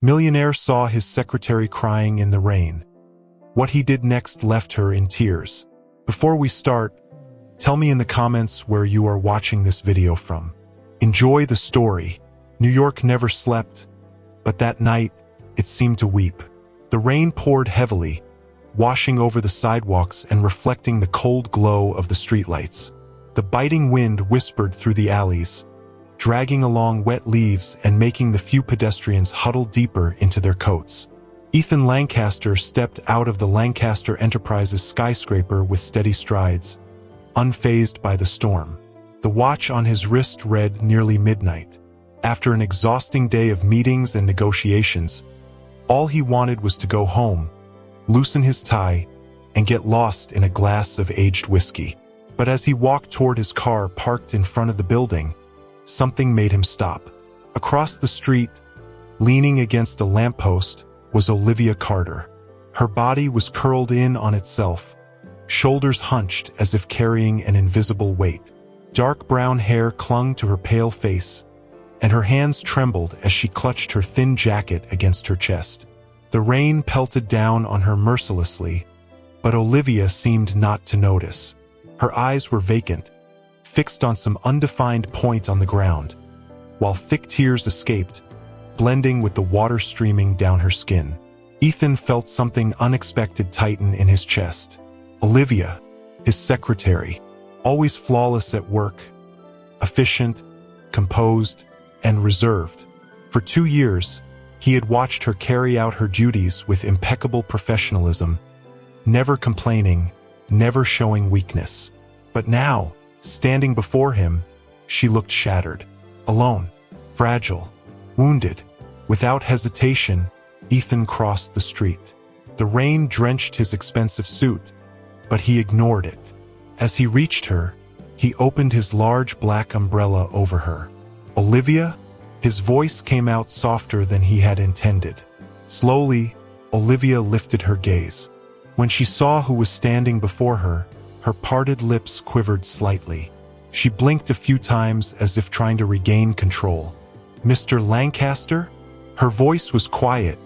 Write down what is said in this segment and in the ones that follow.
Millionaire saw his secretary crying in the rain. What he did next left her in tears. Before we start, tell me in the comments where you are watching this video from. Enjoy the story. New York never slept, but that night, it seemed to weep. The rain poured heavily, washing over the sidewalks and reflecting the cold glow of the streetlights. The biting wind whispered through the alleys, dragging along wet leaves and making the few pedestrians huddle deeper into their coats. Ethan Lancaster stepped out of the Lancaster Enterprises skyscraper with steady strides, unfazed by the storm. The watch on his wrist read nearly midnight. After an exhausting day of meetings and negotiations, all he wanted was to go home, loosen his tie, and get lost in a glass of aged whiskey. But as he walked toward his car parked in front of the building, something made him stop. Across the street, leaning against a lamppost, was Olivia Carter. Her body was curled in on itself, shoulders hunched as if carrying an invisible weight. Dark brown hair clung to her pale face, and her hands trembled as she clutched her thin jacket against her chest. The rain pelted down on her mercilessly, but Olivia seemed not to notice. Her eyes were vacant, fixed on some undefined point on the ground, while thick tears escaped, blending with the water streaming down her skin. Ethan felt something unexpected tighten in his chest. Olivia, his secretary, always flawless at work, efficient, composed, and reserved. For 2 years, he had watched her carry out her duties with impeccable professionalism, never complaining, never showing weakness. But now, standing before him, she looked shattered, alone, fragile, wounded. Without hesitation, Ethan crossed the street. The rain drenched his expensive suit, but he ignored it. As he reached her, he opened his large black umbrella over her. "Olivia?" His voice came out softer than he had intended. Slowly, Olivia lifted her gaze. When she saw who was standing before her, her parted lips quivered slightly. She blinked a few times as if trying to regain control. "Mr. Lancaster?" Her voice was quiet,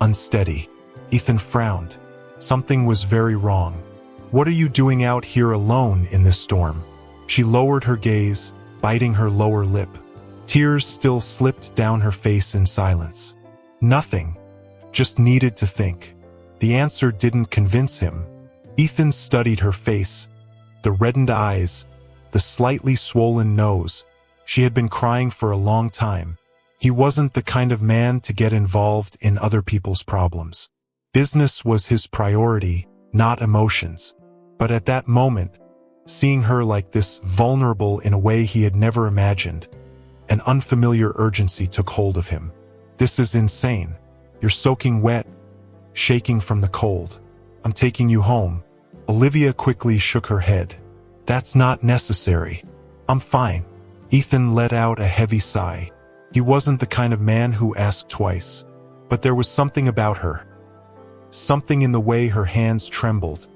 unsteady. Ethan frowned. Something was very wrong. "What are you doing out here alone in this storm?" She lowered her gaze, biting her lower lip. Tears still slipped down her face in silence. "Nothing. Just needed to think." The answer didn't convince him. Ethan studied her face, the reddened eyes, the slightly swollen nose. She had been crying for a long time. He wasn't the kind of man to get involved in other people's problems. Business was his priority, not emotions. But at that moment, seeing her like this, vulnerable in a way he had never imagined, an unfamiliar urgency took hold of him. "This is insane. You're soaking wet, shaking from the cold. I'm taking you home." Olivia quickly shook her head. "That's not necessary. I'm fine." Ethan let out a heavy sigh. He wasn't the kind of man who asked twice. But there was something about her. Something in the way her hands trembled,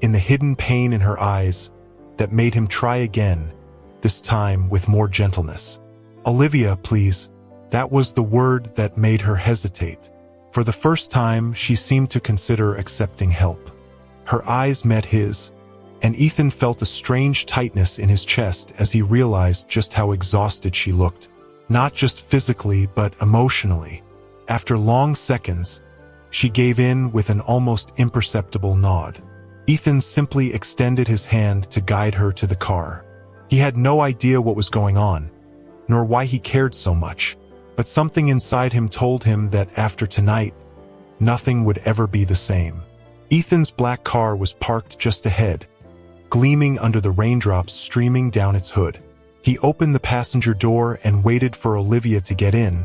in the hidden pain in her eyes, that made him try again, this time with more gentleness. "Olivia, please." That was the word that made her hesitate. For the first time, she seemed to consider accepting help. Her eyes met his, and Ethan felt a strange tightness in his chest as he realized just how exhausted she looked. Not just physically, but emotionally. After long seconds, she gave in with an almost imperceptible nod. Ethan simply extended his hand to guide her to the car. He had no idea what was going on, nor why he cared so much, but something inside him told him that after tonight, nothing would ever be the same. Ethan's black car was parked just ahead, gleaming under the raindrops streaming down its hood. He opened the passenger door and waited for Olivia to get in,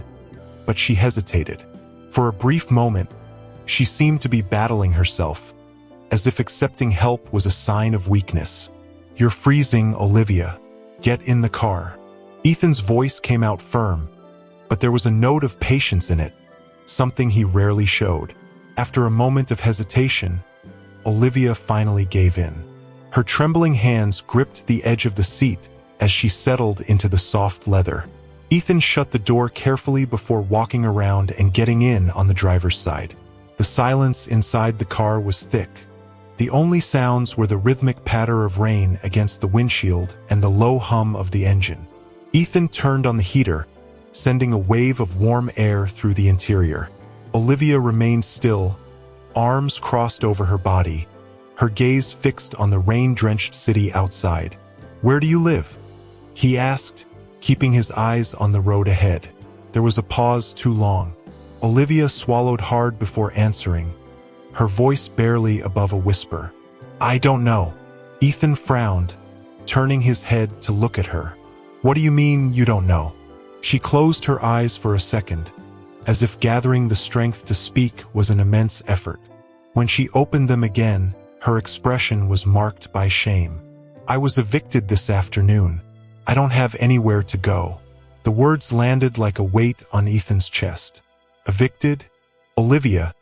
but she hesitated. For a brief moment, she seemed to be battling herself, as if accepting help was a sign of weakness. "You're freezing, Olivia. Get in the car." Ethan's voice came out firm, but there was a note of patience in it, something he rarely showed. After a moment of hesitation, Olivia finally gave in. Her trembling hands gripped the edge of the seat as she settled into the soft leather. Ethan shut the door carefully before walking around and getting in on the driver's side. The silence inside the car was thick. The only sounds were the rhythmic patter of rain against the windshield and the low hum of the engine. Ethan turned on the heater, sending a wave of warm air through the interior. Olivia remained still, arms crossed over her body, her gaze fixed on the rain-drenched city outside. "Where do you live?" he asked, keeping his eyes on the road ahead. There was a pause too long. Olivia swallowed hard before answering, her voice barely above a whisper. "I don't know." Ethan frowned, turning his head to look at her. "What do you mean you don't know?" She closed her eyes for a second, as if gathering the strength to speak was an immense effort. When she opened them again, her expression was marked by shame. "I was evicted this afternoon. I don't have anywhere to go." The words landed like a weight on Ethan's chest. Evicted? Olivia,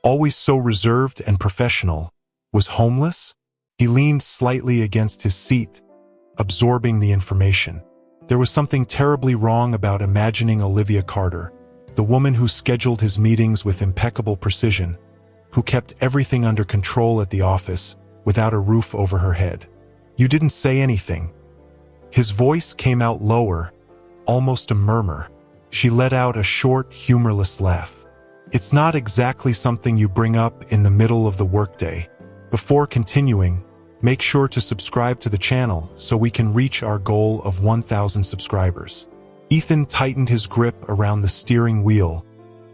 always so reserved and professional, was homeless? He leaned slightly against his seat, absorbing the information. There was something terribly wrong about imagining Olivia Carter, the woman who scheduled his meetings with impeccable precision, who kept everything under control at the office, without a roof over her head. "You didn't say anything." His voice came out lower, almost a murmur. She let out a short, humorless laugh. "It's not exactly something you bring up in the middle of the workday." Before continuing, make sure to subscribe to the channel so we can reach our goal of 1,000 subscribers. Ethan tightened his grip around the steering wheel,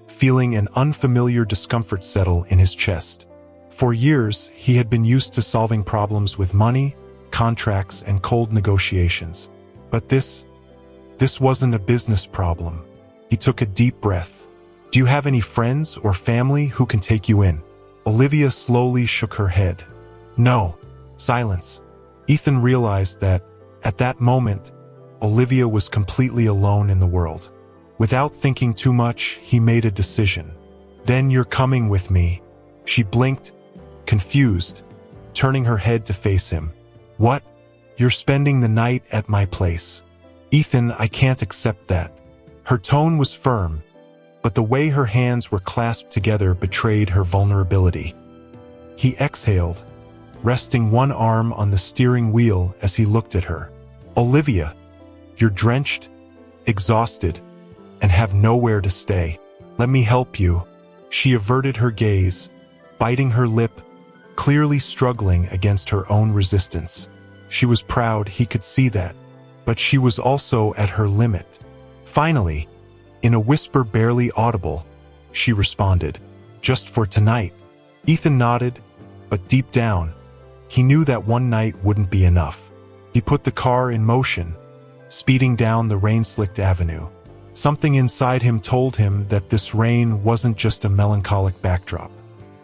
feeling an unfamiliar discomfort settle in his chest. For years, he had been used to solving problems with money, contracts, and cold negotiations. But this wasn't a business problem. He took a deep breath. "Do you have any friends or family who can take you in?" Olivia slowly shook her head. "No." Silence. Ethan realized that, at that moment, Olivia was completely alone in the world. Without thinking too much, he made a decision. "Then you're coming with me." She blinked, confused, turning her head to face him. "What? You're spending the night at my place." "Ethan, I can't accept that." Her tone was firm, but the way her hands were clasped together betrayed her vulnerability. He exhaled, resting one arm on the steering wheel as he looked at her. "Olivia, you're drenched, exhausted, and have nowhere to stay. Let me help you." She averted her gaze, biting her lip, clearly struggling against her own resistance. She was proud, he could see that, but she was also at her limit. Finally, in a whisper barely audible, she responded, "Just for tonight." Ethan nodded, but deep down, he knew that one night wouldn't be enough. He put the car in motion, speeding down the rain-slicked avenue. Something inside him told him that this rain wasn't just a melancholic backdrop.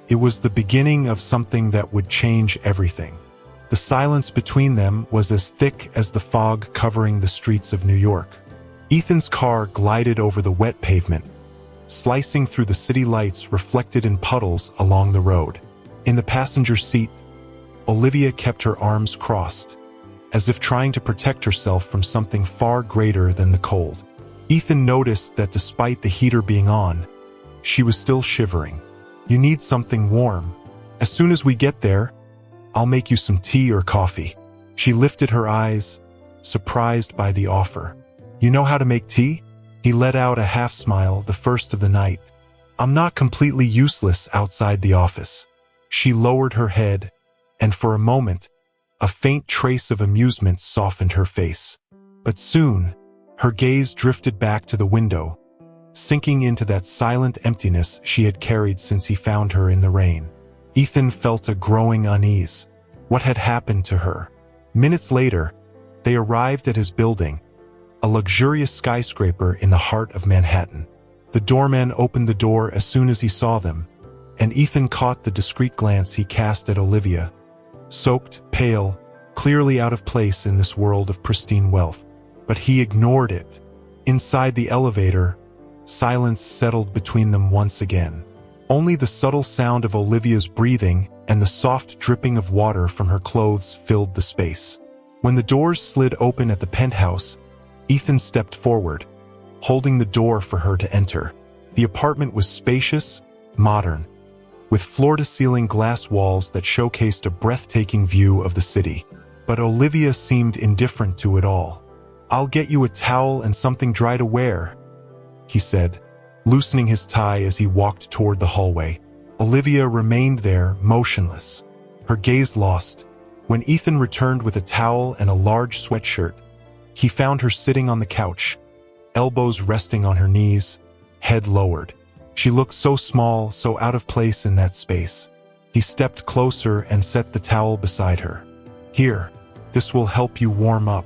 It was the beginning of something that would change everything. The silence between them was as thick as the fog covering the streets of New York. Ethan's car glided over the wet pavement, slicing through the city lights reflected in puddles along the road. In the passenger seat, Olivia kept her arms crossed, as if trying to protect herself from something far greater than the cold. Ethan noticed that despite the heater being on, she was still shivering. "You need something warm. As soon as we get there, I'll make you some tea or coffee." She lifted her eyes, surprised by the offer. "You know how to make tea?" He let out a half-smile, the first of the night. "I'm not completely useless outside the office." She lowered her head, and for a moment, a faint trace of amusement softened her face. But soon, her gaze drifted back to the window, sinking into that silent emptiness she had carried since he found her in the rain. Ethan felt a growing unease. What had happened to her? Minutes later, they arrived at his building, a luxurious skyscraper in the heart of Manhattan. The doorman opened the door as soon as he saw them, and Ethan caught the discreet glance he cast at Olivia, soaked, pale, clearly out of place in this world of pristine wealth. But he ignored it. Inside the elevator, silence settled between them once again. Only the subtle sound of Olivia's breathing and the soft dripping of water from her clothes filled the space. When the doors slid open at the penthouse, Ethan stepped forward, holding the door for her to enter. The apartment was spacious, modern, with floor-to-ceiling glass walls that showcased a breathtaking view of the city. But Olivia seemed indifferent to it all. "I'll get you a towel and something dry to wear," he said, loosening his tie as he walked toward the hallway. Olivia remained there, motionless, her gaze lost. When Ethan returned with a towel and a large sweatshirt, he found her sitting on the couch, elbows resting on her knees, head lowered. She looked so small, so out of place in that space. He stepped closer and set the towel beside her. "Here, this will help you warm up."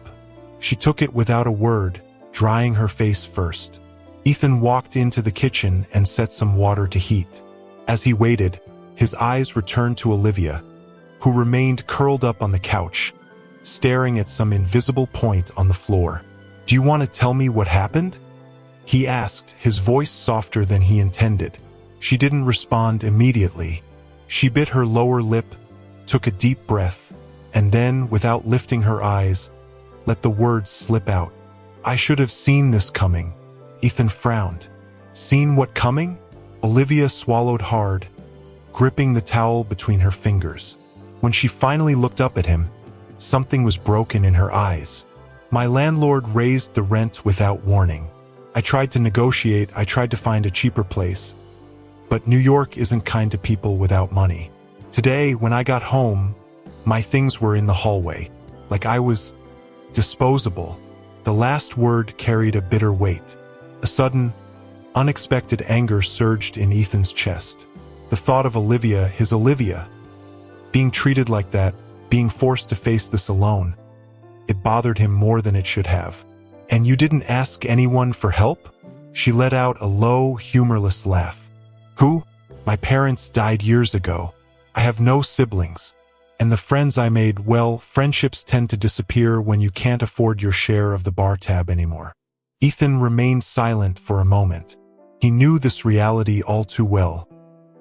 She took it without a word, drying her face first. Ethan walked into the kitchen and set some water to heat. As he waited, his eyes returned to Olivia, who remained curled up on the couch, staring at some invisible point on the floor. "Do you want to tell me what happened?" he asked, his voice softer than he intended. She didn't respond immediately. She bit her lower lip, took a deep breath, and then, without lifting her eyes, let the words slip out. "I should have seen this coming." Ethan frowned. "Seen what coming?" Olivia swallowed hard, gripping the towel between her fingers. When she finally looked up at him, something was broken in her eyes. "My landlord raised the rent without warning. I tried to negotiate, I tried to find a cheaper place. But New York isn't kind to people without money. Today, when I got home, my things were in the hallway, like I was disposable." The last word carried a bitter weight. A sudden, unexpected anger surged in Ethan's chest. The thought of Olivia, his Olivia, being treated like that, being forced to face this alone, it bothered him more than it should have. "And you didn't ask anyone for help?" She let out a low, humorless laugh. "Who? My parents died years ago. I have no siblings. And the friends I made, well, friendships tend to disappear when you can't afford your share of the bar tab anymore." Ethan remained silent for a moment. He knew this reality all too well.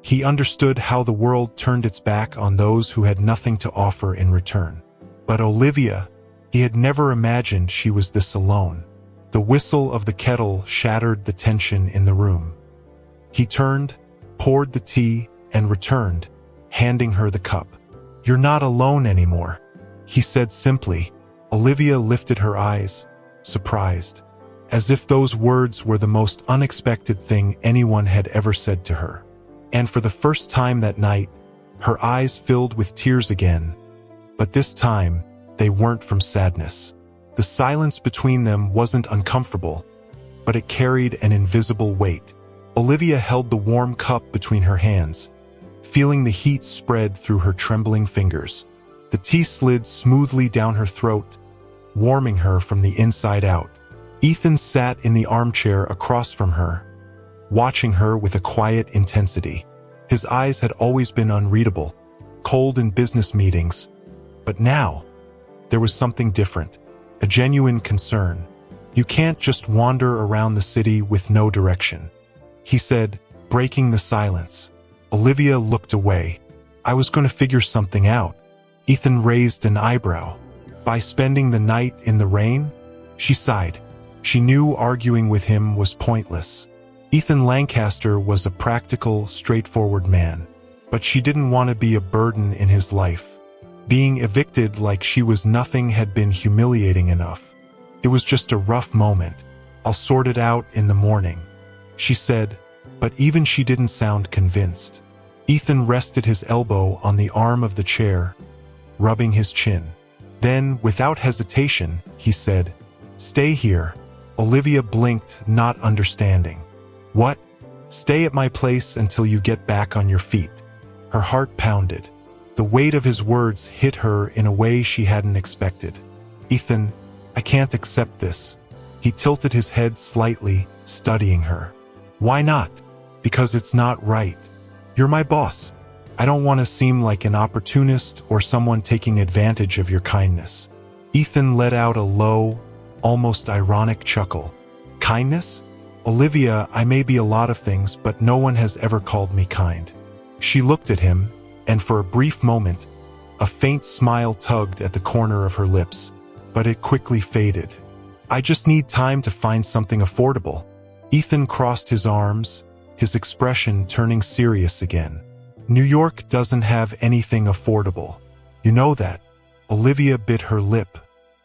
He understood how the world turned its back on those who had nothing to offer in return. But Olivia, he had never imagined she was this alone. The whistle of the kettle shattered the tension in the room. He turned, poured the tea, and returned, handing her the cup. "You're not alone anymore," he said simply. Olivia lifted her eyes, surprised, as if those words were the most unexpected thing anyone had ever said to her. And for the first time that night, her eyes filled with tears again. But this time, they weren't from sadness. The silence between them wasn't uncomfortable, but it carried an invisible weight. Olivia held the warm cup between her hands, feeling the heat spread through her trembling fingers. The tea slid smoothly down her throat, warming her from the inside out. Ethan sat in the armchair across from her, watching her with a quiet intensity. His eyes had always been unreadable, cold in business meetings, but now, there was something different, a genuine concern. "You can't just wander around the city with no direction," he said, breaking the silence. Olivia looked away. "I was going to figure something out." Ethan raised an eyebrow. "By spending the night in the rain?" She sighed. She knew arguing with him was pointless. Ethan Lancaster was a practical, straightforward man, but she didn't want to be a burden in his life. Being evicted like she was nothing had been humiliating enough. "It was just a rough moment. I'll sort it out in the morning," she said, but even she didn't sound convinced. Ethan rested his elbow on the arm of the chair, rubbing his chin. Then, without hesitation, he said, "Stay here." Olivia blinked, not understanding. "What?" "Stay at my place until you get back on your feet." Her heart pounded. The weight of his words hit her in a way she hadn't expected. "Ethan, I can't accept this." He tilted his head slightly, studying her. "Why not?" "Because it's not right. You're my boss. I don't want to seem like an opportunist or someone taking advantage of your kindness." Ethan let out a low, almost ironic chuckle. "Kindness? Olivia, I may be a lot of things, but no one has ever called me kind." She looked at him, and for a brief moment, a faint smile tugged at the corner of her lips, but it quickly faded. I just need time to find something affordable. Ethan crossed his arms, his expression turning serious again. New York doesn't have anything affordable. You know that. Olivia bit her lip.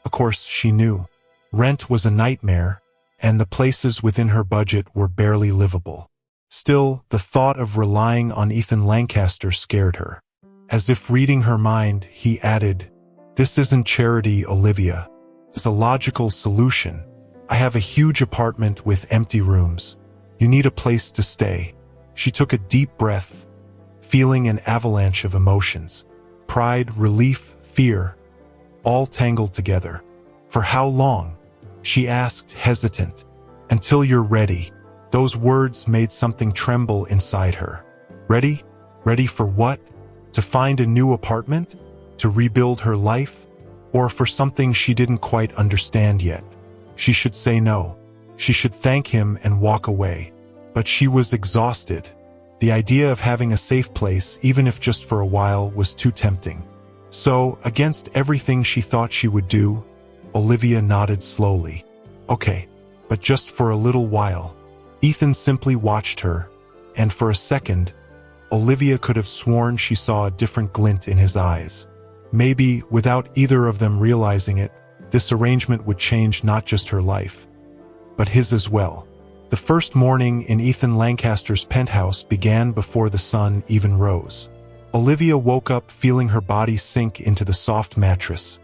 Of course, she knew. Rent was a nightmare, and the places within her budget were barely livable. Still, the thought of relying on Ethan Lancaster scared her. As if reading her mind, he added, "This isn't charity, Olivia. It's a logical solution. I have a huge apartment with empty rooms. You need a place to stay." She took a deep breath, feeling an avalanche of emotions. Pride, relief, fear, all tangled together. "For how long?" she asked, hesitant. "Until you're ready." Those words made something tremble inside her. Ready? Ready for what? To find a new apartment? To rebuild her life? Or for something she didn't quite understand yet? She should say no. She should thank him and walk away. But she was exhausted. The idea of having a safe place, even if just for a while, was too tempting. So, against everything she thought she would do, Olivia nodded slowly. "Okay, but just for a little while." Ethan simply watched her, and for a second, Olivia could have sworn she saw a different glint in his eyes. Maybe, without either of them realizing it, this arrangement would change not just her life, but his as well. The first morning in Ethan Lancaster's penthouse began before the sun even rose. Olivia woke up feeling her body sink into the soft mattress,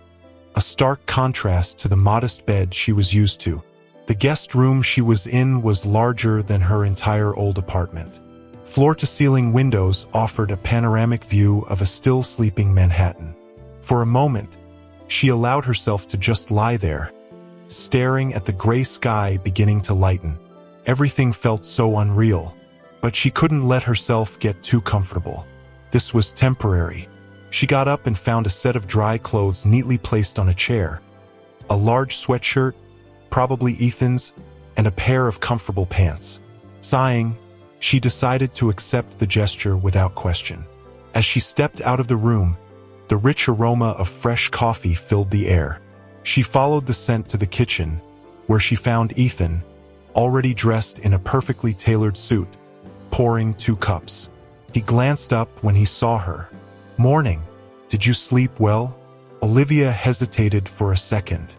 a stark contrast to the modest bed she was used to. The guest room she was in was larger than her entire old apartment. Floor-to-ceiling windows offered a panoramic view of a still-sleeping Manhattan. For a moment, she allowed herself to just lie there, staring at the gray sky beginning to lighten. Everything felt so unreal, but she couldn't let herself get too comfortable. This was temporary. She got up and found a set of dry clothes neatly placed on a chair. A large sweatshirt, probably Ethan's, and a pair of comfortable pants. Sighing, she decided to accept the gesture without question. As she stepped out of the room, the rich aroma of fresh coffee filled the air. She followed the scent to the kitchen, where she found Ethan, already dressed in a perfectly tailored suit, pouring 2 cups. He glanced up when he saw her. "Morning. Did you sleep well?" Olivia hesitated for a second.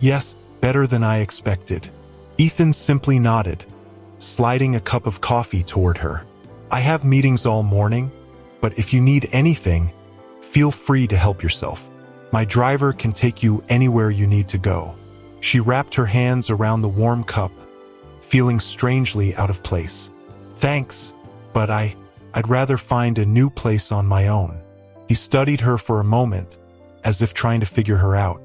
"Yes, better than I expected." Ethan simply nodded, sliding a cup of coffee toward her. "I have meetings all morning, but if you need anything, feel free to help yourself. My driver can take you anywhere you need to go." She wrapped her hands around the warm cup, feeling strangely out of place. "Thanks, but I'd rather find a new place on my own." He studied her for a moment, as if trying to figure her out.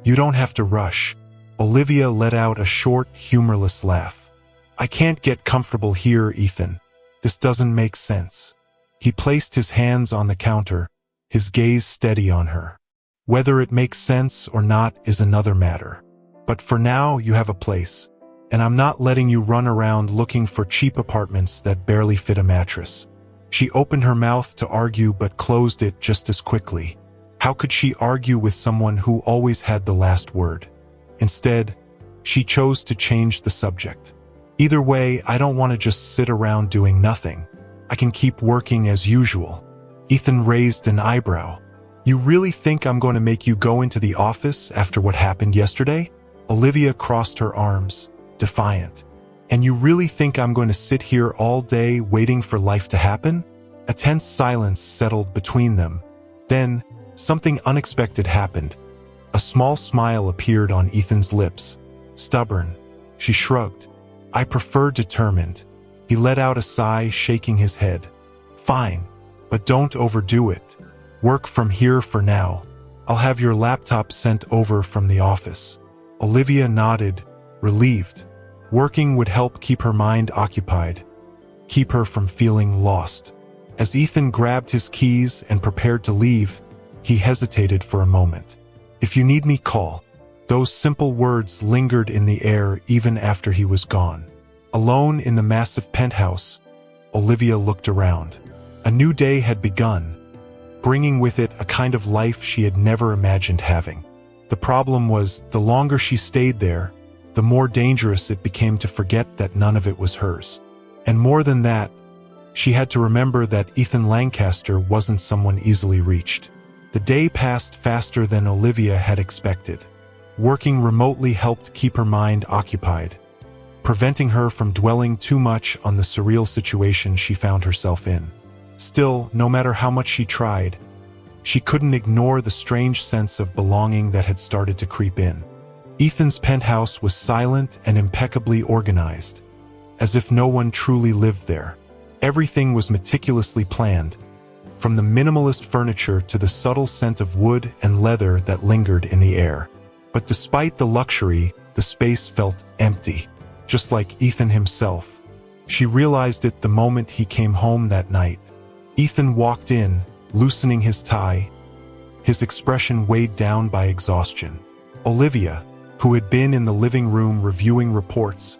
"You don't have to rush." Olivia let out a short, humorless laugh. "I can't get comfortable here, Ethan. This doesn't make sense." He placed his hands on the counter, his gaze steady on her. "Whether it makes sense or not is another matter. But for now, you have a place, and I'm not letting you run around looking for cheap apartments that barely fit a mattress." She opened her mouth to argue but closed it just as quickly. How could she argue with someone who always had the last word? Instead, she chose to change the subject. "Either way, I don't want to just sit around doing nothing. I can keep working as usual." Ethan raised an eyebrow. "You really think I'm going to make you go into the office after what happened yesterday?" Olivia crossed her arms, defiant. "And you really think I'm going to sit here all day waiting for life to happen?" A tense silence settled between them. Then, something unexpected happened. A small smile appeared on Ethan's lips. "Stubborn." She shrugged. "I prefer determined." He let out a sigh, shaking his head. "Fine, but don't overdo it. Work from here for now. I'll have your laptop sent over from the office." Olivia nodded, relieved. Working would help keep her mind occupied, keep her from feeling lost. As Ethan grabbed his keys and prepared to leave, he hesitated for a moment. "If you need me, call." Those simple words lingered in the air even after he was gone. Alone in the massive penthouse, Olivia looked around. A new day had begun, bringing with it a kind of life she had never imagined having. The problem was, the longer she stayed there, the more dangerous it became to forget that none of it was hers. And more than that, she had to remember that Ethan Lancaster wasn't someone easily reached. The day passed faster than Olivia had expected. Working remotely helped keep her mind occupied, preventing her from dwelling too much on the surreal situation she found herself in. Still, no matter how much she tried, she couldn't ignore the strange sense of belonging that had started to creep in. Ethan's penthouse was silent and impeccably organized, as if no one truly lived there. Everything was meticulously planned, from the minimalist furniture to the subtle scent of wood and leather that lingered in the air. But despite the luxury, the space felt empty, just like Ethan himself. She realized it the moment he came home that night. Ethan walked in, loosening his tie, his expression weighed down by exhaustion. Olivia, who had been in the living room reviewing reports,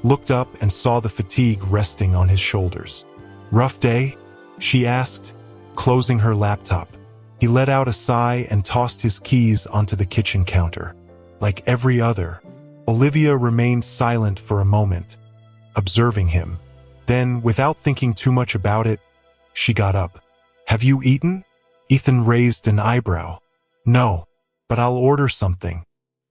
looked up and saw the fatigue resting on his shoulders. "Rough day?" she asked, closing her laptop. He let out a sigh and tossed his keys onto the kitchen counter. Like every other, Olivia remained silent for a moment, observing him. Then, without thinking too much about it, she got up. "Have you eaten?" Ethan raised an eyebrow. "No, but I'll order something."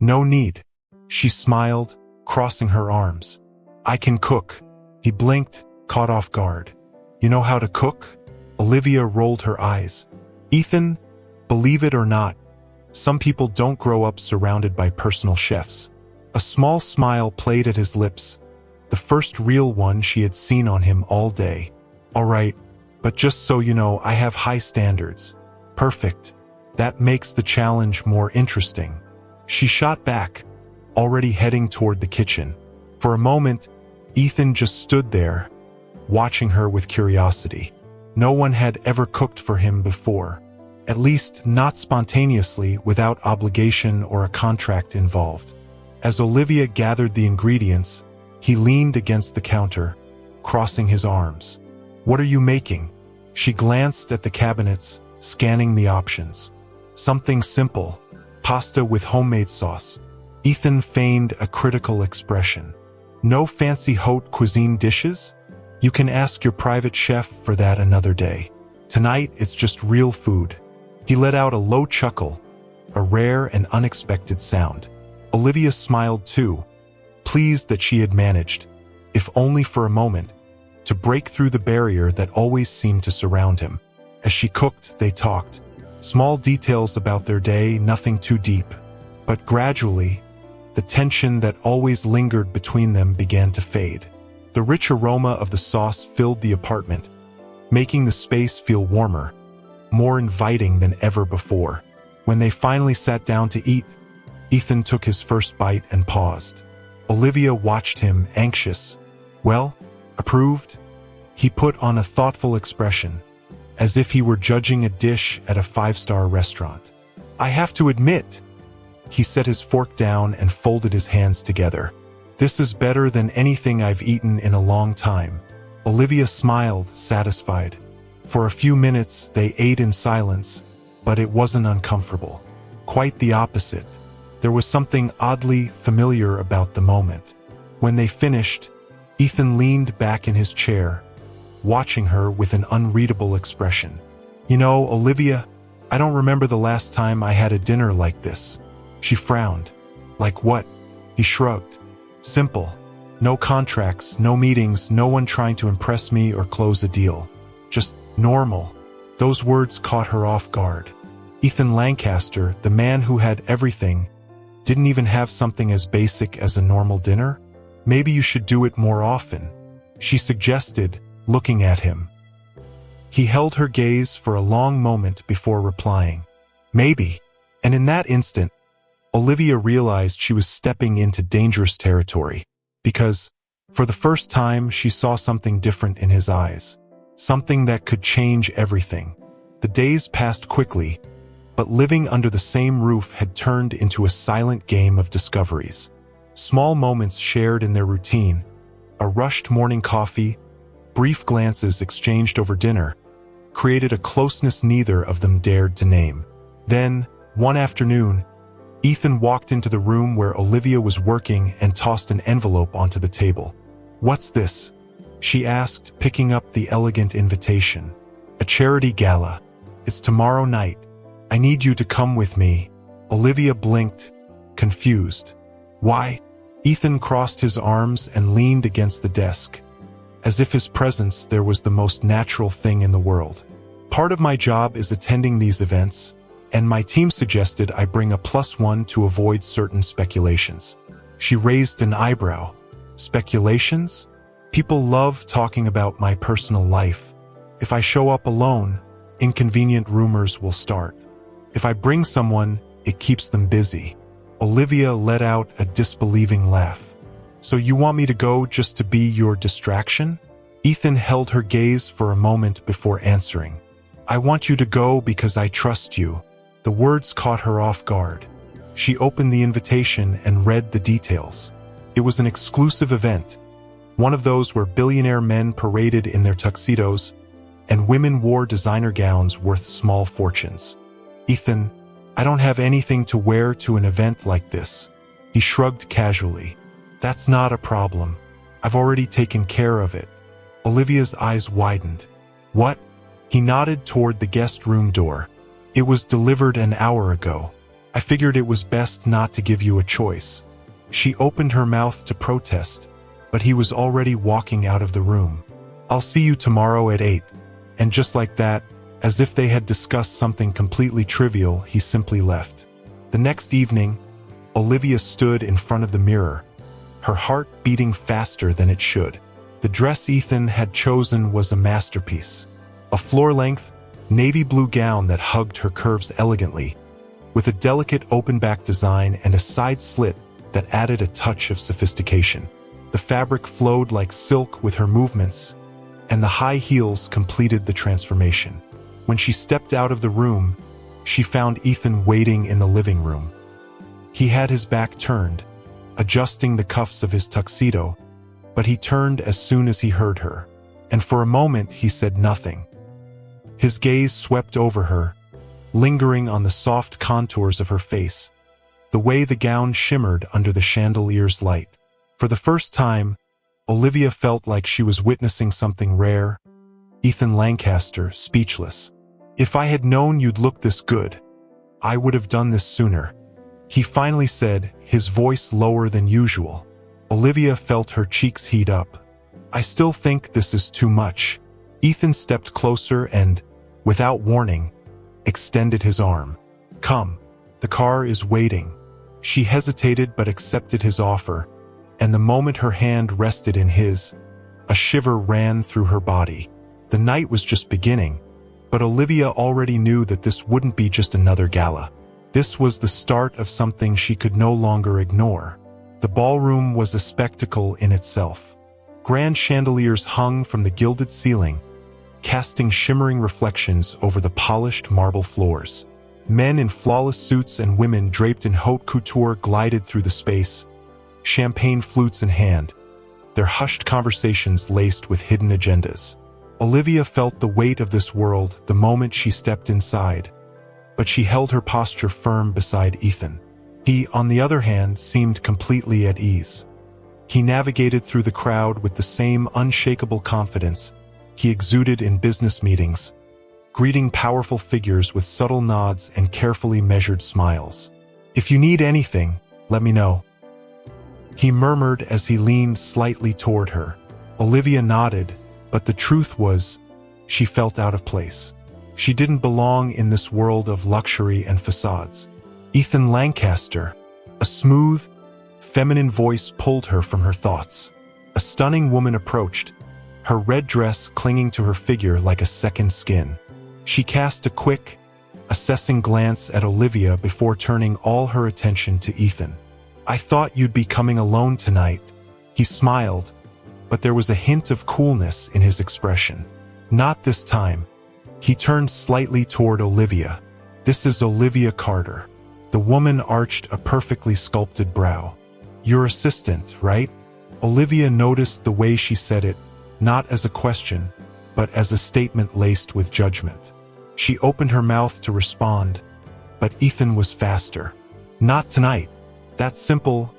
"No need." She smiled, crossing her arms. "I can cook." He blinked, caught off guard. "You know how to cook?" Olivia rolled her eyes. "Ethan, believe it or not, some people don't grow up surrounded by personal chefs." A small smile played at his lips, the first real one she had seen on him all day. "All right, but just so you know, I have high standards." "Perfect. That makes the challenge more interesting." She shot back, already heading toward the kitchen. For a moment, Ethan just stood there, watching her with curiosity. No one had ever cooked for him before, at least not spontaneously without obligation or a contract involved. As Olivia gathered the ingredients, he leaned against the counter, crossing his arms. "What are you making?" She glanced at the cabinets, scanning the options. "Something simple, pasta with homemade sauce." Ethan feigned a critical expression. "No fancy haute cuisine dishes? You can ask your private chef for that another day. Tonight it's just real food." He let out a low chuckle, a rare and unexpected sound. Olivia smiled too, pleased that she had managed, if only for a moment, to break through the barrier that always seemed to surround him. As she cooked, they talked. Small details about their day, nothing too deep. But gradually, the tension that always lingered between them began to fade. The rich aroma of the sauce filled the apartment, making the space feel warmer, more inviting than ever before. When they finally sat down to eat, Ethan took his first bite and paused. Olivia watched him, anxious. "Well, approved?" He put on a thoughtful expression, as if he were judging a dish at a five-star restaurant. "I have to admit," he set his fork down and folded his hands together, "this is better than anything I've eaten in a long time." Olivia smiled, satisfied. For a few minutes, they ate in silence, but it wasn't uncomfortable. Quite the opposite. There was something oddly familiar about the moment. When they finished, Ethan leaned back in his chair, watching her with an unreadable expression. "You know, Olivia, I don't remember the last time I had a dinner like this." She frowned. "Like what?" He shrugged. "Simple. No contracts, no meetings, no one trying to impress me or close a deal. Just normal." Those words caught her off guard. Ethan Lancaster, the man who had everything, didn't even have something as basic as a normal dinner? "Maybe you should do it more often," she suggested, looking at him. He held her gaze for a long moment before replying, "Maybe." And in that instant, Olivia realized she was stepping into dangerous territory, because, for the first time, she saw something different in his eyes, something that could change everything. The days passed quickly, but living under the same roof had turned into a silent game of discoveries. Small moments shared in their routine, a rushed morning coffee, brief glances exchanged over dinner, created a closeness neither of them dared to name. Then, one afternoon, Ethan walked into the room where Olivia was working and tossed an envelope onto the table. "What's this?" she asked, picking up the elegant invitation. "A charity gala. It's tomorrow night. I need you to come with me." Olivia blinked, confused. "Why?" Ethan crossed his arms and leaned against the desk. As if his presence there was the most natural thing in the world. "Part of my job is attending these events, and my team suggested I bring a +1 to avoid certain speculations." She raised an eyebrow. "Speculations? People love talking about my personal life. If I show up alone, inconvenient rumors will start. If I bring someone, it keeps them busy." Olivia let out a disbelieving laugh. "So you want me to go just to be your distraction?" Ethan held her gaze for a moment before answering. "I want you to go because I trust you." The words caught her off guard. She opened the invitation and read the details. It was an exclusive event, one of those where billionaire men paraded in their tuxedos and women wore designer gowns worth small fortunes. "Ethan, I don't have anything to wear to an event like this." He shrugged casually. "That's not a problem. I've already taken care of it." Olivia's eyes widened. "What?" He nodded toward the guest room door. "It was delivered an hour ago. I figured it was best not to give you a choice." She opened her mouth to protest, but he was already walking out of the room. "I'll see you tomorrow at 8. And just like that, as if they had discussed something completely trivial, he simply left. The next evening, Olivia stood in front of the mirror, her heart beating faster than it should. The dress Ethan had chosen was a masterpiece. A floor-length, navy blue gown that hugged her curves elegantly, with a delicate open-back design and a side slit that added a touch of sophistication. The fabric flowed like silk with her movements, and the high heels completed the transformation. When she stepped out of the room, she found Ethan waiting in the living room. He had his back turned, adjusting the cuffs of his tuxedo, but he turned as soon as he heard her, and for a moment he said nothing. His gaze swept over her, lingering on the soft contours of her face, the way the gown shimmered under the chandelier's light. For the first time, Olivia felt like she was witnessing something rare. Ethan Lancaster, speechless. "If I had known you'd look this good, I would have done this sooner," he finally said, his voice lower than usual. Olivia felt her cheeks heat up. "I still think this is too much." Ethan stepped closer and, without warning, extended his arm. "Come, the car is waiting." She hesitated but accepted his offer, and the moment her hand rested in his, a shiver ran through her body. The night was just beginning, but Olivia already knew that this wouldn't be just another gala. This was the start of something she could no longer ignore. The ballroom was a spectacle in itself. Grand chandeliers hung from the gilded ceiling, casting shimmering reflections over the polished marble floors. Men in flawless suits and women draped in haute couture glided through the space, champagne flutes in hand, their hushed conversations laced with hidden agendas. Olivia felt the weight of this world the moment she stepped inside, but she held her posture firm beside Ethan. He, on the other hand, seemed completely at ease. He navigated through the crowd with the same unshakable confidence he exuded in business meetings, greeting powerful figures with subtle nods and carefully measured smiles. "If you need anything, let me know," he murmured as he leaned slightly toward her. Olivia nodded, but the truth was, she felt out of place. She didn't belong in this world of luxury and facades. "Ethan Lancaster," a smooth, feminine voice pulled her from her thoughts. A stunning woman approached, her red dress clinging to her figure like a second skin. She cast a quick, assessing glance at Olivia before turning all her attention to Ethan. "I thought you'd be coming alone tonight." He smiled, but there was a hint of coolness in his expression. "Not this time." He turned slightly toward Olivia. "This is Olivia Carter." The woman arched a perfectly sculpted brow. "Your assistant, right?" Olivia noticed the way she said it, not as a question, but as a statement laced with judgment. She opened her mouth to respond, but Ethan was faster. Not tonight. That simple,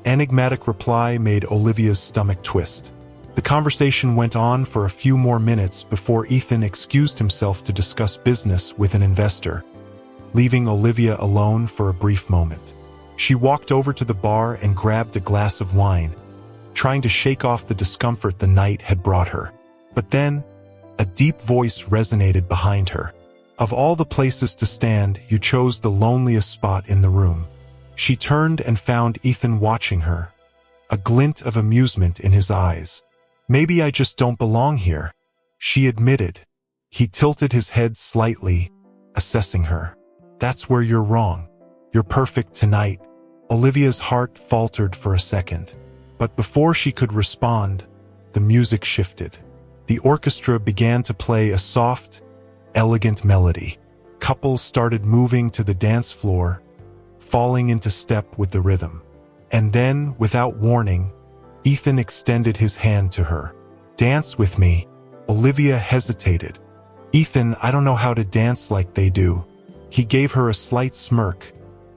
enigmatic reply made Olivia's stomach twist. The conversation went on for a few more minutes before Ethan excused himself to discuss business with an investor, leaving Olivia alone for a brief moment. She walked over to the bar and grabbed a glass of wine, trying to shake off the discomfort the night had brought her. But then, a deep voice resonated behind her. Of all the places to stand, you chose the loneliest spot in the room. She turned and found Ethan watching her, a glint of amusement in his eyes. Maybe I just don't belong here, she admitted. He tilted his head slightly, assessing her. That's where you're wrong. You're perfect tonight. Olivia's heart faltered for a second. But before she could respond, the music shifted. The orchestra began to play a soft, elegant melody. Couples started moving to the dance floor, falling into step with the rhythm. And then, without warning, Ethan extended his hand to her. Dance with me. Olivia hesitated. Ethan, I don't know how to dance like they do. He gave her a slight smirk,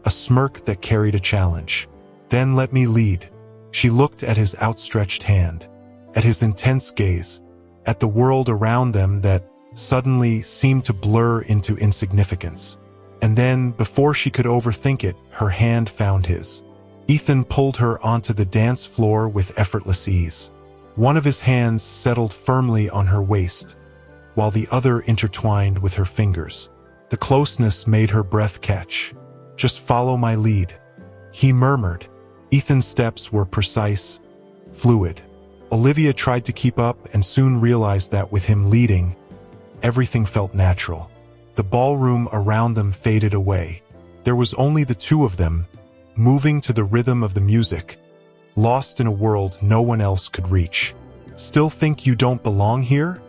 a smirk that carried a challenge. Then let me lead. She looked at his outstretched hand, at his intense gaze, at the world around them that suddenly seemed to blur into insignificance. And then, before she could overthink it, her hand found his. Ethan pulled her onto the dance floor with effortless ease. One of his hands settled firmly on her waist, while the other intertwined with her fingers. The closeness made her breath catch. Just follow my lead, he murmured. Ethan's steps were precise, fluid. Olivia tried to keep up and soon realized that with him leading, everything felt natural. The ballroom around them faded away. There was only the two of them, moving to the rhythm of the music, lost in a world no one else could reach. Still think you don't belong here?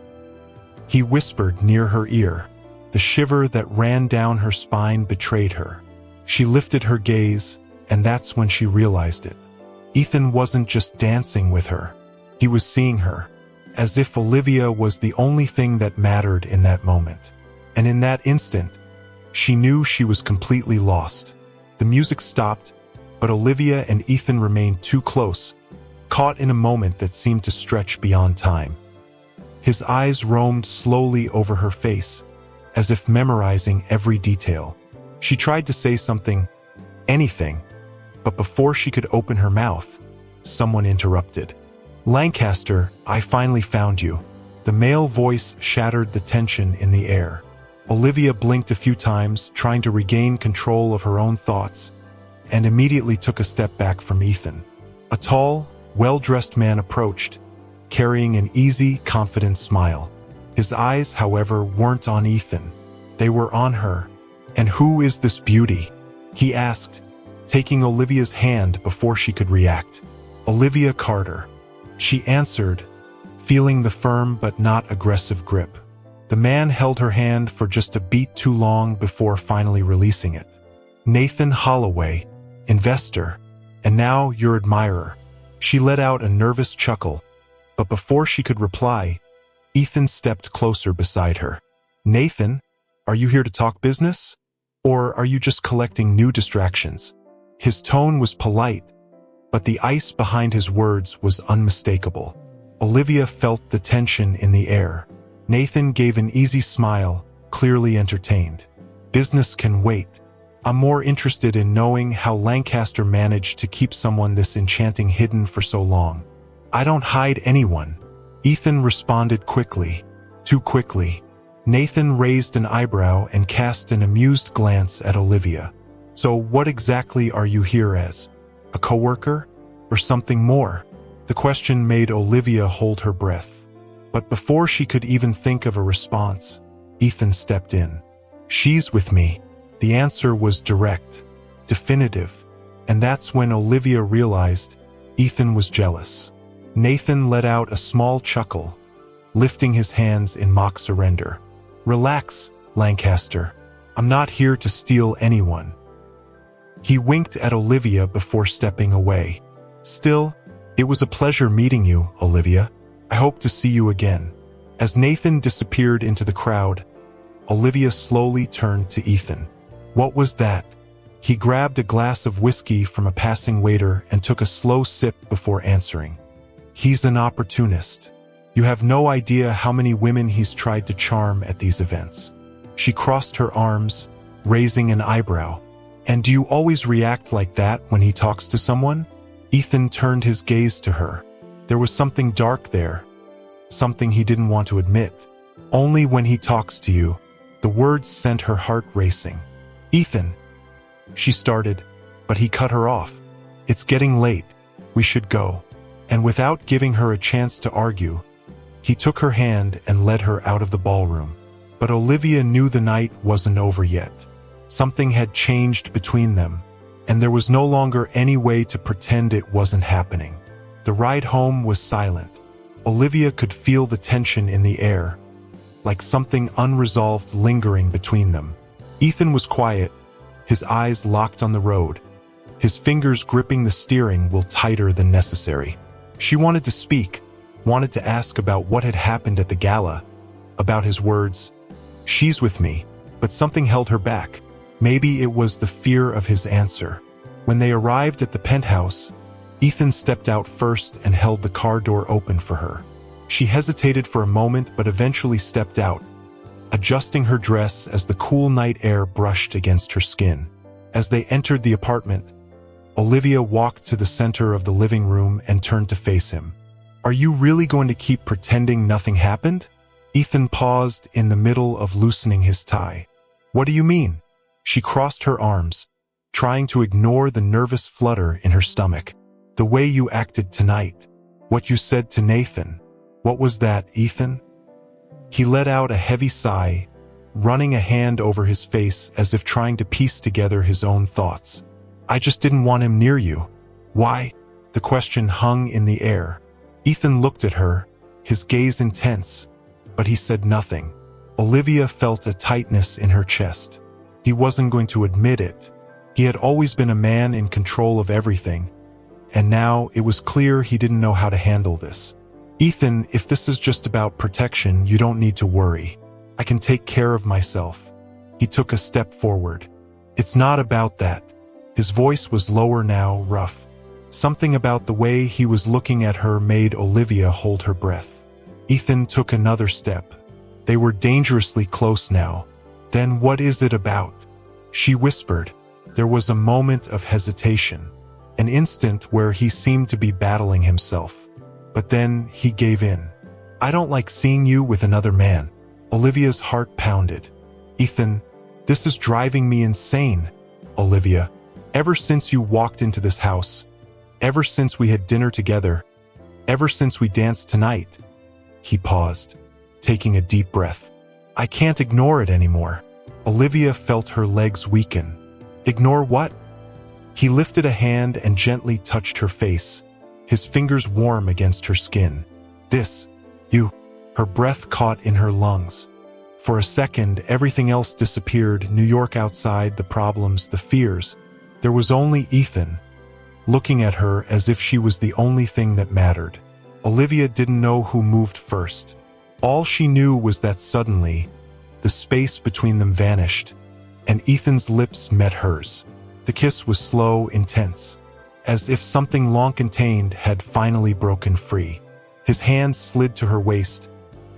He whispered near her ear. The shiver that ran down her spine betrayed her. She lifted her gaze, and that's when she realized it. Ethan wasn't just dancing with her. He was seeing her, as if Olivia was the only thing that mattered in that moment. And in that instant, she knew she was completely lost. The music stopped, but Olivia and Ethan remained too close, caught in a moment that seemed to stretch beyond time. His eyes roamed slowly over her face, as if memorizing every detail. She tried to say something, anything, but before she could open her mouth, someone interrupted. Lancaster, I finally found you. The male voice shattered the tension in the air. Olivia blinked a few times, trying to regain control of her own thoughts, and immediately took a step back from Ethan. A tall, well-dressed man approached, carrying an easy, confident smile. His eyes, however, weren't on Ethan. They were on her. And who is this beauty? He asked, taking Olivia's hand before she could react. Olivia Carter. She answered, feeling the firm but not aggressive grip. The man held her hand for just a beat too long before finally releasing it. Nathan Holloway, investor, and now your admirer. She let out a nervous chuckle, but before she could reply, Ethan stepped closer beside her. Nathan, are you here to talk business? Or are you just collecting new distractions? His tone was polite, but the ice behind his words was unmistakable. Olivia felt the tension in the air. Nathan gave an easy smile, clearly entertained. Business can wait. I'm more interested in knowing how Lancaster managed to keep someone this enchanting hidden for so long. I don't hide anyone. Ethan responded quickly. Too quickly. Nathan raised an eyebrow and cast an amused glance at Olivia. So what exactly are you here as? A coworker? Or something more? The question made Olivia hold her breath. But before she could even think of a response, Ethan stepped in. She's with me. The answer was direct, definitive, and that's when Olivia realized Ethan was jealous. Nathan let out a small chuckle, lifting his hands in mock surrender. Relax, Lancaster. I'm not here to steal anyone. He winked at Olivia before stepping away. Still, it was a pleasure meeting you, Olivia. I hope to see you again. As Nathan disappeared into the crowd, Olivia slowly turned to Ethan. What was that? He grabbed a glass of whiskey from a passing waiter and took a slow sip before answering. He's an opportunist. You have no idea how many women he's tried to charm at these events. She crossed her arms, raising an eyebrow. And do you always react like that when he talks to someone? Ethan turned his gaze to her. There was something dark there, something he didn't want to admit. Only when he talks to you. The words sent her heart racing. Ethan, she started, but he cut her off. It's getting late. We should go. And without giving her a chance to argue, he took her hand and led her out of the ballroom. But Olivia knew the night wasn't over yet. Something had changed between them, and there was no longer any way to pretend it wasn't happening. The ride home was silent. Olivia could feel the tension in the air, like something unresolved lingering between them. Ethan was quiet, his eyes locked on the road, his fingers gripping the steering wheel tighter than necessary. She wanted to speak, wanted to ask about what had happened at the gala, about his words, "She's with me," but something held her back. Maybe it was the fear of his answer. When they arrived at the penthouse, Ethan stepped out first and held the car door open for her. She hesitated for a moment but eventually stepped out, adjusting her dress as the cool night air brushed against her skin. As they entered the apartment, Olivia walked to the center of the living room and turned to face him. "Are you really going to keep pretending nothing happened?" Ethan paused in the middle of loosening his tie. "What do you mean?" She crossed her arms, trying to ignore the nervous flutter in her stomach. "The way you acted tonight. What you said to Nathan. What was that, Ethan?" He let out a heavy sigh, running a hand over his face as if trying to piece together his own thoughts. "I just didn't want him near you." "Why?" The question hung in the air. Ethan looked at her, his gaze intense, but he said nothing. Olivia felt a tightness in her chest. He wasn't going to admit it. He had always been a man in control of everything, and now it was clear he didn't know how to handle this. "Ethan, if this is just about protection, you don't need to worry. I can take care of myself." He took a step forward. "It's not about that." His voice was lower now, rough. Something about the way he was looking at her made Olivia hold her breath. Ethan took another step. They were dangerously close now. "Then what is it about?" She whispered. There was a moment of hesitation, an instant where he seemed to be battling himself. But then he gave in. "I don't like seeing you with another man." Olivia's heart pounded. "Ethan, this is driving me insane." "Olivia, ever since you walked into this house, ever since we had dinner together, ever since we danced tonight." He paused, taking a deep breath. "I can't ignore it anymore." Olivia felt her legs weaken. "Ignore what?" He lifted a hand and gently touched her face, his fingers warm against her skin. "This, you." Her breath caught in her lungs. For a second, everything else disappeared, New York outside, the problems, the fears. There was only Ethan, looking at her as if she was the only thing that mattered. Olivia didn't know who moved first. All she knew was that suddenly, the space between them vanished, and Ethan's lips met hers. The kiss was slow, intense, as if something long contained had finally broken free. His hand slid to her waist,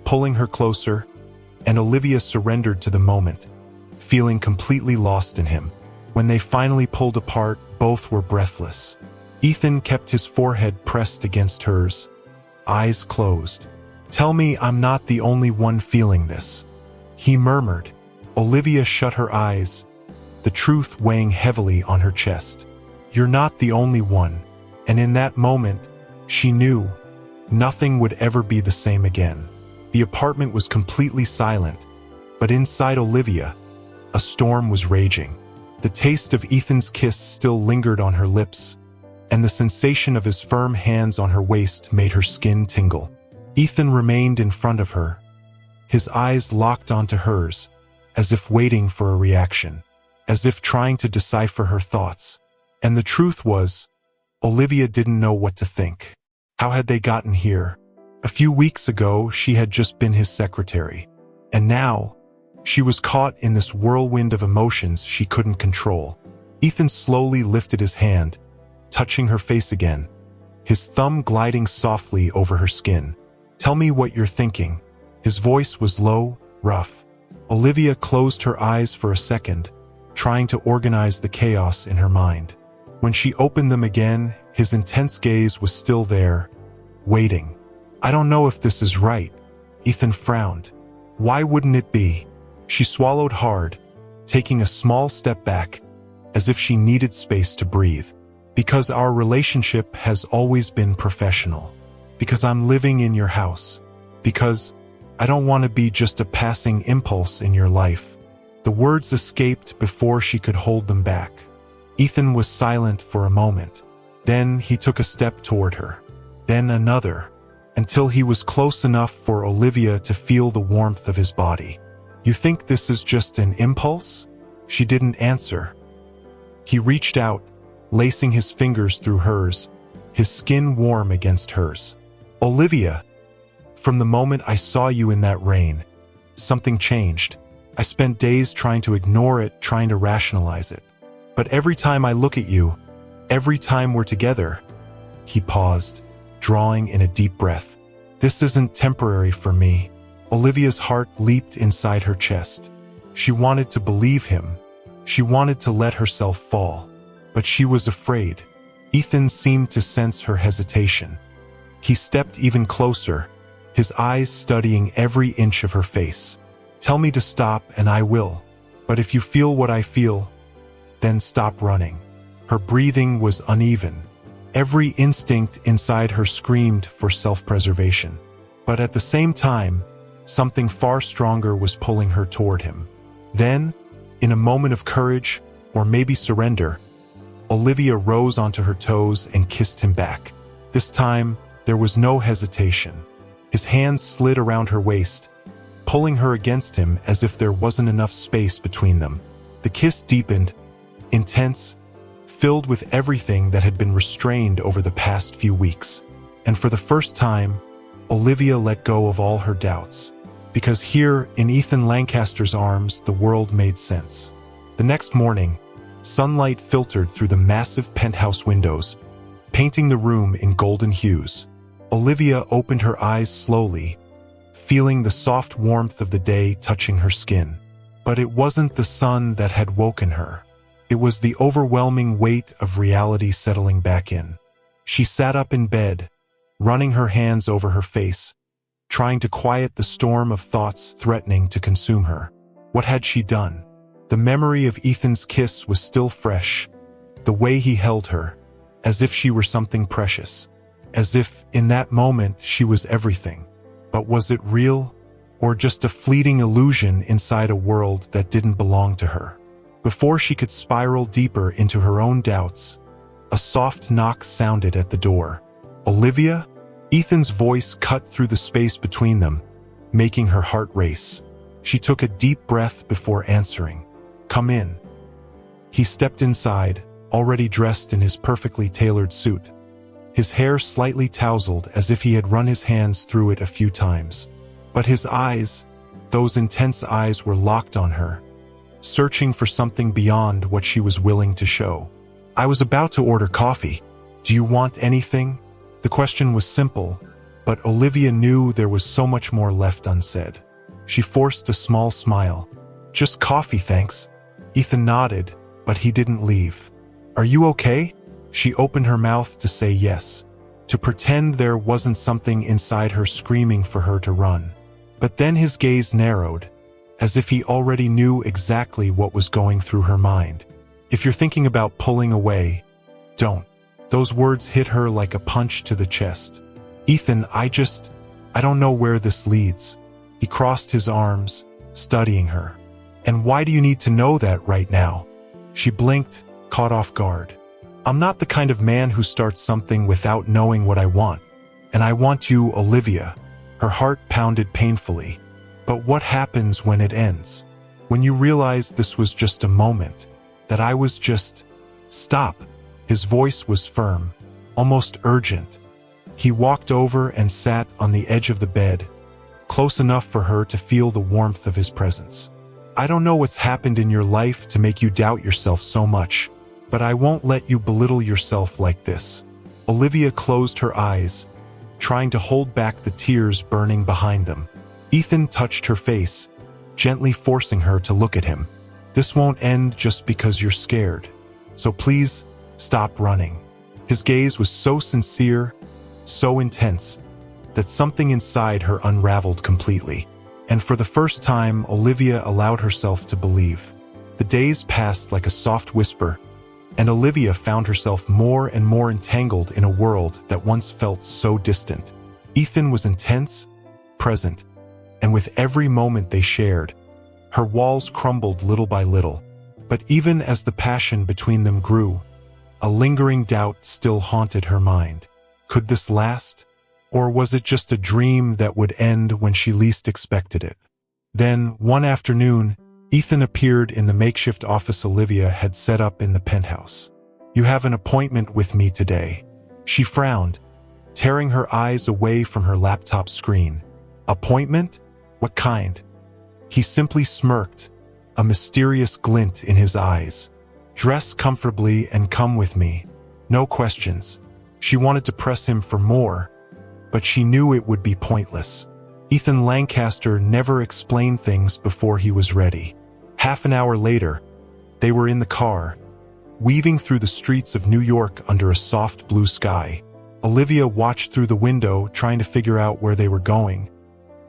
pulling her closer, and Olivia surrendered to the moment, feeling completely lost in him. When they finally pulled apart, both were breathless. Ethan kept his forehead pressed against hers, eyes closed. "Tell me I'm not the only one feeling this," he murmured. Olivia shut her eyes, the truth weighing heavily on her chest. "You're not the only one." And in that moment, she knew nothing would ever be the same again. The apartment was completely silent, but inside Olivia, a storm was raging. The taste of Ethan's kiss still lingered on her lips, and the sensation of his firm hands on her waist made her skin tingle. Ethan remained in front of her, his eyes locked onto hers, as if waiting for a reaction, as if trying to decipher her thoughts. And the truth was, Olivia didn't know what to think. How had they gotten here? A few weeks ago, she had just been his secretary. And now, she was caught in this whirlwind of emotions she couldn't control. Ethan slowly lifted his hand, touching her face again, his thumb gliding softly over her skin. "Tell me what you're thinking." His voice was low, rough. Olivia closed her eyes for a second, trying to organize the chaos in her mind. When she opened them again, his intense gaze was still there, waiting. "I don't know if this is right." Ethan frowned. "Why wouldn't it be?" She swallowed hard, taking a small step back, as if she needed space to breathe. "Because our relationship has always been professional. Because I'm living in your house. Because I don't want to be just a passing impulse in your life." The words escaped before she could hold them back. Ethan was silent for a moment. Then he took a step toward her. Then another, until he was close enough for Olivia to feel the warmth of his body. "You think this is just an impulse?" She didn't answer. He reached out, lacing his fingers through hers, his skin warm against hers. "Olivia, from the moment I saw you in that rain, something changed. I spent days trying to ignore it, trying to rationalize it. But every time I look at you, every time we're together." He paused, drawing in a deep breath. "This isn't temporary for me." Olivia's heart leaped inside her chest. She wanted to believe him. She wanted to let herself fall. But she was afraid. Ethan seemed to sense her hesitation. He stepped even closer, his eyes studying every inch of her face. "Tell me to stop and I will. But if you feel what I feel, then stop running." Her breathing was uneven. Every instinct inside her screamed for self-preservation. But at the same time, something far stronger was pulling her toward him. Then, in a moment of courage, or maybe surrender, Olivia rose onto her toes and kissed him back. This time, there was no hesitation. His hands slid around her waist, pulling her against him as if there wasn't enough space between them. The kiss deepened, intense, filled with everything that had been restrained over the past few weeks. And for the first time, Olivia let go of all her doubts. Because here, in Ethan Lancaster's arms, the world made sense. The next morning, sunlight filtered through the massive penthouse windows, painting the room in golden hues. Olivia opened her eyes slowly, feeling the soft warmth of the day touching her skin. But it wasn't the sun that had woken her. It was the overwhelming weight of reality settling back in. She sat up in bed, running her hands over her face, trying to quiet the storm of thoughts threatening to consume her. What had she done? The memory of Ethan's kiss was still fresh, the way he held her, as if she were something precious, as if, in that moment, she was everything. But was it real, or just a fleeting illusion inside a world that didn't belong to her? Before she could spiral deeper into her own doubts, a soft knock sounded at the door. "Olivia?" Ethan's voice cut through the space between them, making her heart race. She took a deep breath before answering. "Come in." He stepped inside, already dressed in his perfectly tailored suit. His hair slightly tousled as if he had run his hands through it a few times. But his eyes, those intense eyes, were locked on her, searching for something beyond what she was willing to show. "I was about to order coffee. Do you want anything?" The question was simple, but Olivia knew there was so much more left unsaid. She forced a small smile. "Just coffee, thanks." Ethan nodded, but he didn't leave. "Are you okay?" She opened her mouth to say yes, to pretend there wasn't something inside her screaming for her to run. But then his gaze narrowed, as if he already knew exactly what was going through her mind. "If you're thinking about pulling away, don't." Those words hit her like a punch to the chest. "Ethan, I don't know where this leads." He crossed his arms, studying her. "And why do you need to know that right now?" She blinked, caught off guard. "I'm not the kind of man who starts something without knowing what I want. And I want you, Olivia." Her heart pounded painfully. "But what happens when it ends? When you realize this was just a moment? That I was just..." "Stop." His voice was firm, almost urgent. He walked over and sat on the edge of the bed, close enough for her to feel the warmth of his presence. "I don't know what's happened in your life to make you doubt yourself so much. But I won't let you belittle yourself like this. Olivia closed her eyes, trying to hold back the tears burning behind them. Ethan touched her face, gently forcing her to look at him. This won't end just because you're scared. So please, stop running. His gaze was so sincere, so intense, that something inside her unraveled completely. And for the first time, Olivia allowed herself to believe. The days passed like a soft whisper, and Olivia found herself more and more entangled in a world that once felt so distant. Ethan was intense, present, and with every moment they shared, her walls crumbled little by little. But even as the passion between them grew, a lingering doubt still haunted her mind. Could this last? Or was it just a dream that would end when she least expected it? Then, one afternoon, Ethan appeared in the makeshift office Olivia had set up in the penthouse. "You have an appointment with me today." She frowned, tearing her eyes away from her laptop screen. "Appointment? What kind?" He simply smirked, a mysterious glint in his eyes. "Dress comfortably and come with me. No questions." She wanted to press him for more, but she knew it would be pointless. Ethan Lancaster never explained things before he was ready. Half an hour later, they were in the car, weaving through the streets of New York under a soft blue sky. Olivia watched through the window, trying to figure out where they were going,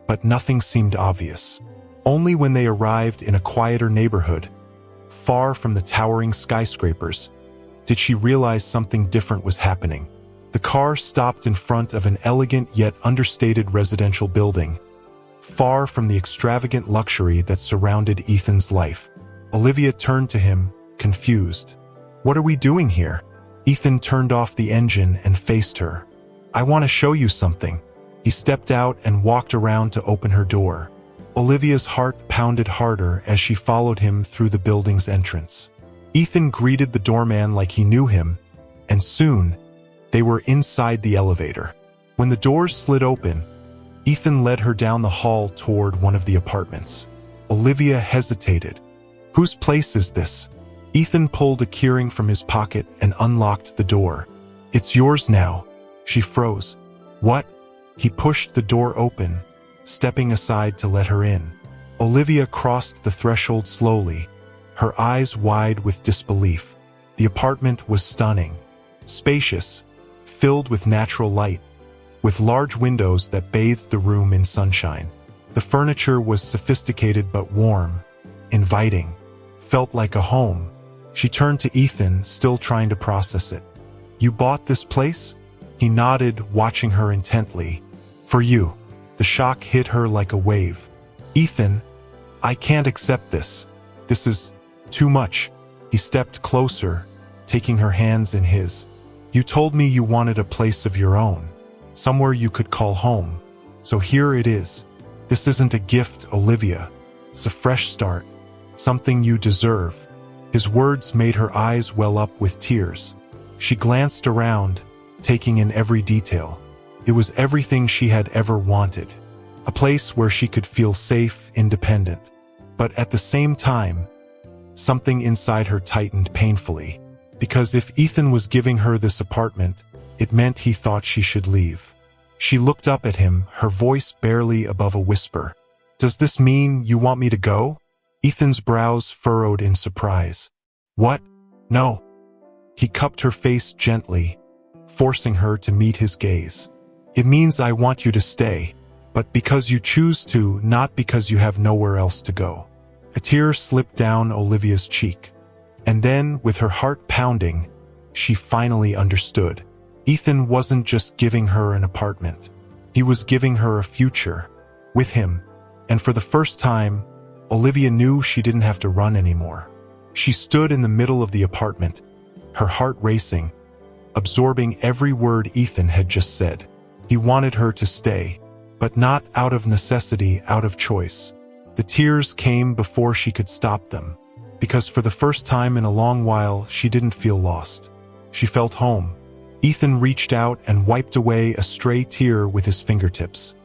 but nothing seemed obvious. Only when they arrived in a quieter neighborhood, far from the towering skyscrapers, did she realize something different was happening. The car stopped in front of an elegant yet understated residential building, far from the extravagant luxury that surrounded Ethan's life. Olivia turned to him, confused. "What are we doing here?" Ethan turned off the engine and faced her. "I want to show you something." He stepped out and walked around to open her door. Olivia's heart pounded harder as she followed him through the building's entrance. Ethan greeted the doorman like he knew him, and soon, they were inside the elevator. When the doors slid open, Ethan led her down the hall toward one of the apartments. Olivia hesitated. "Whose place is this?" Ethan pulled a keyring from his pocket and unlocked the door. "It's yours now." She froze. "What?" He pushed the door open, stepping aside to let her in. Olivia crossed the threshold slowly, her eyes wide with disbelief. The apartment was stunning, spacious, filled with natural light, with large windows that bathed the room in sunshine. The furniture was sophisticated but warm, inviting, felt like a home. She turned to Ethan, still trying to process it. "You bought this place?" He nodded, watching her intently. "For you." The shock hit her like a wave. "Ethan, I can't accept this. This is too much." He stepped closer, taking her hands in his. "You told me you wanted a place of your own, somewhere you could call home. So here it is. This isn't a gift, Olivia. It's a fresh start, something you deserve." His words made her eyes well up with tears. She glanced around, taking in every detail. It was everything she had ever wanted. A place where she could feel safe, independent. But at the same time, something inside her tightened painfully. Because if Ethan was giving her this apartment, it meant he thought she should leave. She looked up at him, her voice barely above a whisper. "Does this mean you want me to go?" Ethan's brows furrowed in surprise. "What? No." He cupped her face gently, forcing her to meet his gaze. "It means I want you to stay, but because you choose to, not because you have nowhere else to go." A tear slipped down Olivia's cheek. And then, with her heart pounding, she finally understood. Ethan wasn't just giving her an apartment. He was giving her a future, with him. And for the first time, Olivia knew she didn't have to run anymore. She stood in the middle of the apartment, her heart racing, absorbing every word Ethan had just said. He wanted her to stay, but not out of necessity, out of choice. The tears came before she could stop them, because for the first time in a long while, she didn't feel lost. She felt home. Ethan reached out and wiped away a stray tear with his fingertips.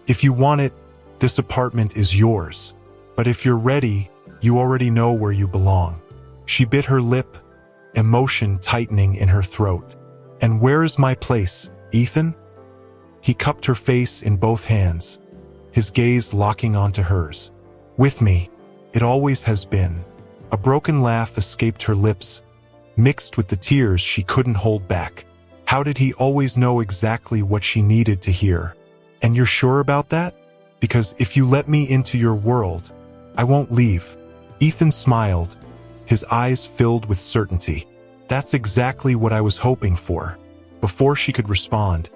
"If you want it, this apartment is yours. But if you're ready, you already know where you belong." She bit her lip, emotion tightening in her throat. "And where is my place, Ethan?" He cupped her face in both hands, his gaze locking onto hers. "With me. It always has been." A broken laugh escaped her lips, mixed with the tears she couldn't hold back. How did he always know exactly what she needed to hear? "And you're sure about that? Because if you let me into your world, I won't leave." Ethan smiled, his eyes filled with certainty. "That's exactly what I was hoping for." Before she could respond,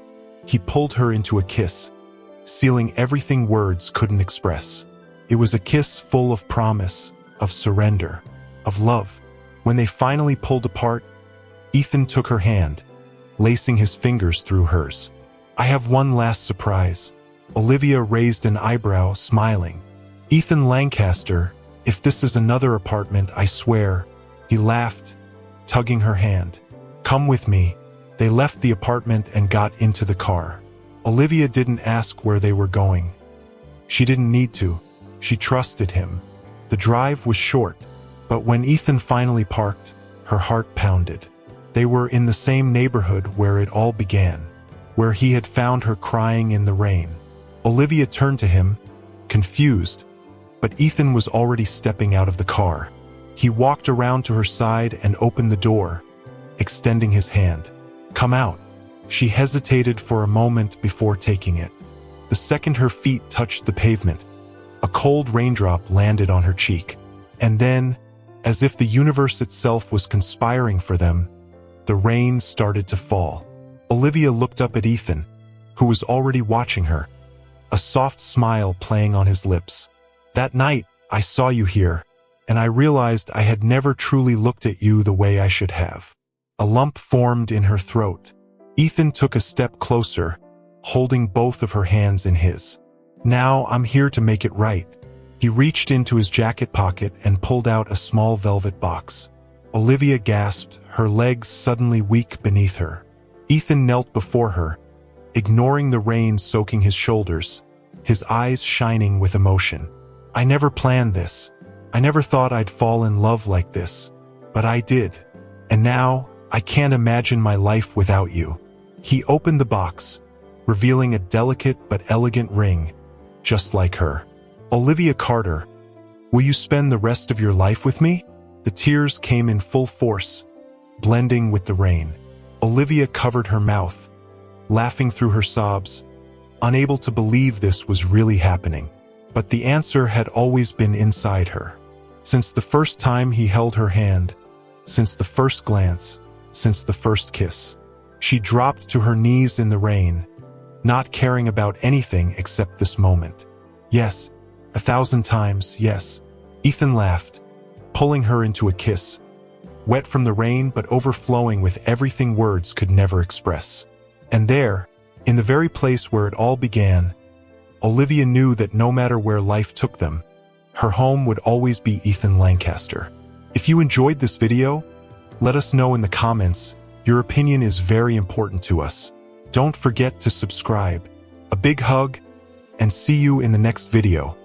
he pulled her into a kiss, sealing everything words couldn't express. It was a kiss full of promise, of surrender, of love. When they finally pulled apart, Ethan took her hand, lacing his fingers through hers. "I have one last surprise." Olivia raised an eyebrow, smiling. "Ethan Lancaster, if this is another apartment, I swear." He laughed, tugging her hand. "Come with me." They left the apartment and got into the car. Olivia didn't ask where they were going. She didn't need to. She trusted him. The drive was short, but when Ethan finally parked, her heart pounded. They were in the same neighborhood where it all began, where he had found her crying in the rain. Olivia turned to him, confused, but Ethan was already stepping out of the car. He walked around to her side and opened the door, extending his hand. "Come out." She hesitated for a moment before taking it. The second her feet touched the pavement, a cold raindrop landed on her cheek. And then, as if the universe itself was conspiring for them, the rain started to fall. Olivia looked up at Ethan, who was already watching her, a soft smile playing on his lips. "That night, I saw you here, and I realized I had never truly looked at you the way I should have." A lump formed in her throat. Ethan took a step closer, holding both of her hands in his. "Now I'm here to make it right." He reached into his jacket pocket and pulled out a small velvet box. Olivia gasped, her legs suddenly weak beneath her. Ethan knelt before her, ignoring the rain soaking his shoulders, his eyes shining with emotion. "I never planned this. I never thought I'd fall in love like this. But I did. And now, I can't imagine my life without you." He opened the box, revealing a delicate but elegant ring, just like her. "Olivia Carter, will you spend the rest of your life with me?" The tears came in full force, blending with the rain. Olivia covered her mouth, laughing through her sobs, unable to believe this was really happening. But the answer had always been inside her. Since the first time he held her hand, since the first glance, since the first kiss, she dropped to her knees in the rain, not caring about anything except this moment. "Yes, 1,000 times, yes." Ethan laughed, pulling her into a kiss, wet from the rain but overflowing with everything words could never express. And there, in the very place where it all began, Olivia knew that no matter where life took them, her home would always be Ethan Lancaster. If you enjoyed this video, let us know in the comments. Your opinion is very important to us. Don't forget to subscribe. A big hug, and see you in the next video.